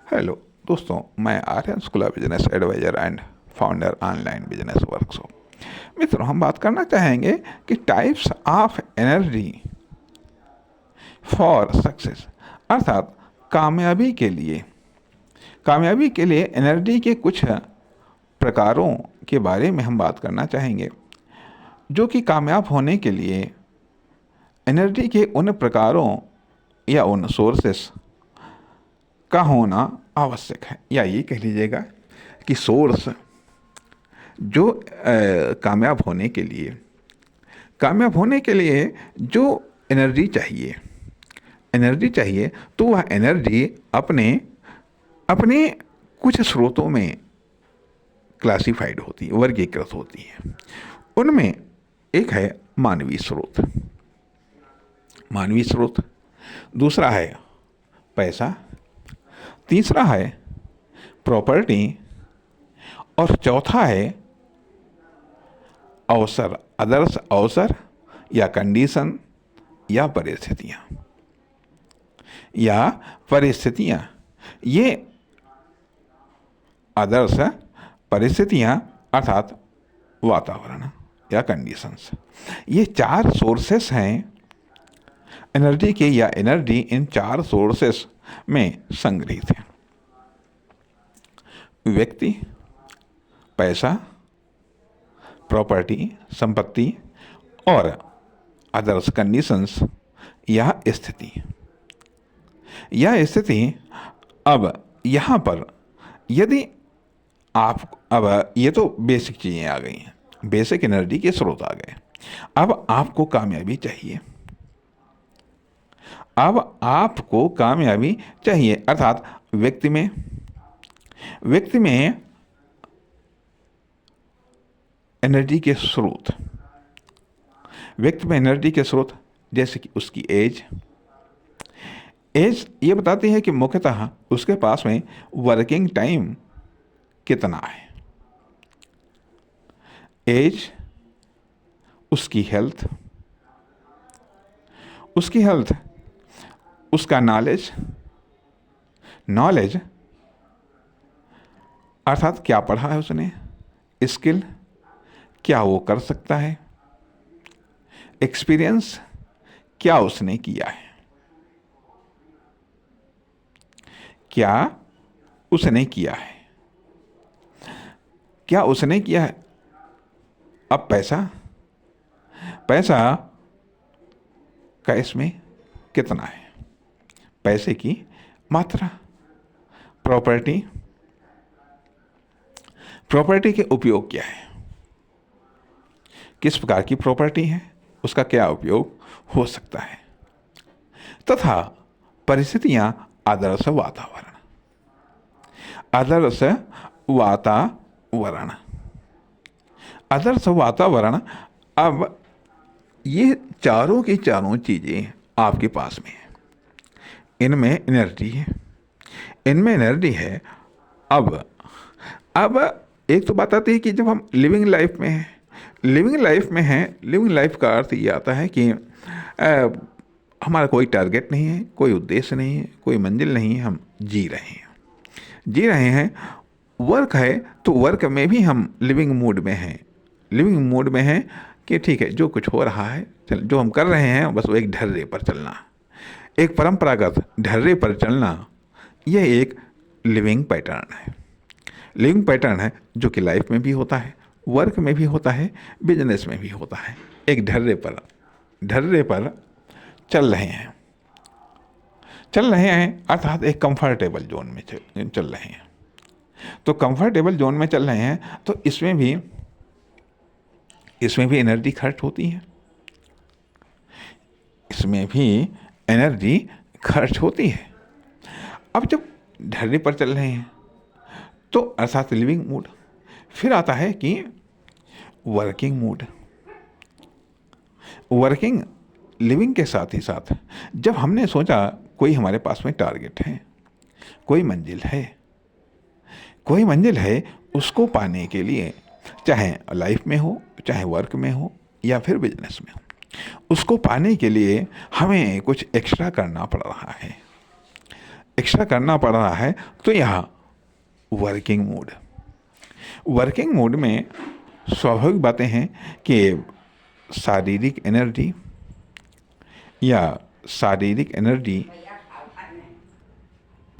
Hello दोस्तों, मैं Aryan school of business advisor and founder online business workshop. मित्रों, हम बात करना चाहेंगे कि types of energy for success, अर्थात कामयाबी के लिए एनर्जी के कुछ प्रकारों के बारे में हम बात करना चाहेंगे, जो कि कामयाब होने के लिए एनर्जी के उन प्रकारों या उन सोर्सेस का होना आवश्यक है, या ये कह लीजिएगा कि सोर्स जो कामयाब होने के लिए जो एनर्जी चाहिए तो वह एनर्जी अपने अपने कुछ स्रोतों में क्लासिफाइड होती है, वर्गीकृत होती है। उनमें एक है मानवीय स्रोत, दूसरा है पैसा, तीसरा है प्रॉपर्टी, और चौथा है आदर्श अवसर या कंडीशन या परिस्थितियाँ। ये आदर्श परिस्थितियाँ अर्थात वातावरण या कंडीशंस, ये चार सोर्सेस हैं एनर्जी के, या एनर्जी इन चार सोर्सेस में संग्रहित है। व्यक्ति, पैसा, प्रॉपर्टी संपत्ति, और अदर्स कंडीशंस या स्थिति। अब यहाँ पर यदि आप, अब ये तो बेसिक चीज़ें आ गई हैं, बेसिक एनर्जी के स्रोत आ गए। अब आपको कामयाबी चाहिए, अर्थात व्यक्ति में एनर्जी के स्रोत, जैसे कि उसकी एज ये बताती है कि मुख्यतः उसके पास में वर्किंग टाइम कितना है। एज, उसकी हेल्थ, उसका नॉलेज अर्थात क्या पढ़ा है उसने, स्किल, क्या वो कर सकता है, एक्सपीरियंस, क्या उसने किया है। अब पैसा का इसमें कितना है, पैसे की मात्रा, प्रॉपर्टी के उपयोग क्या है, किस प्रकार की प्रॉपर्टी है, उसका क्या उपयोग हो सकता है, तथा परिस्थितियां, आदर्श वातावरण। अब ये चारों की चारों चीज़ें आपके पास में है, इनमें एनर्जी है। अब एक तो बात आती है कि जब हम लिविंग लाइफ का अर्थ ये आता है कि हमारा कोई टारगेट नहीं है, कोई उद्देश्य नहीं है, कोई मंजिल नहीं है, हम जी रहे हैं। वर्क है तो वर्क में भी हम लिविंग मूड में हैं कि ठीक है, जो कुछ हो रहा है, जो हम कर रहे हैं, बस वो एक ढर्रे पर चलना, एक परंपरागत ढर्रे पर चलना, यह एक लिविंग पैटर्न है जो कि लाइफ में भी होता है, वर्क में भी होता है, बिजनेस में भी होता है। एक ढर्रे पर चल रहे हैं अर्थात एक कंफर्टेबल जोन में चल रहे हैं। तो कंफर्टेबल जोन में चल रहे हैं तो इसमें भी एनर्जी खर्च होती है। अब जब ढर्रे पर चल रहे हैं तो अर्थात लिविंग मूड, फिर आता है कि वर्किंग मूड। लिविंग के साथ ही साथ जब हमने सोचा कोई हमारे पास में टारगेट है, कोई मंजिल है, उसको पाने के लिए, चाहे लाइफ में हो, चाहे वर्क में हो, या फिर बिजनेस में हो, उसको पाने के लिए हमें कुछ एक्स्ट्रा करना पड़ रहा है। एक्स्ट्रा करना पड़ रहा है, तो यह वर्किंग मोड। वर्किंग मोड में स्वाभाविक बातें हैं कि शारीरिक एनर्जी या शारीरिक एनर्जी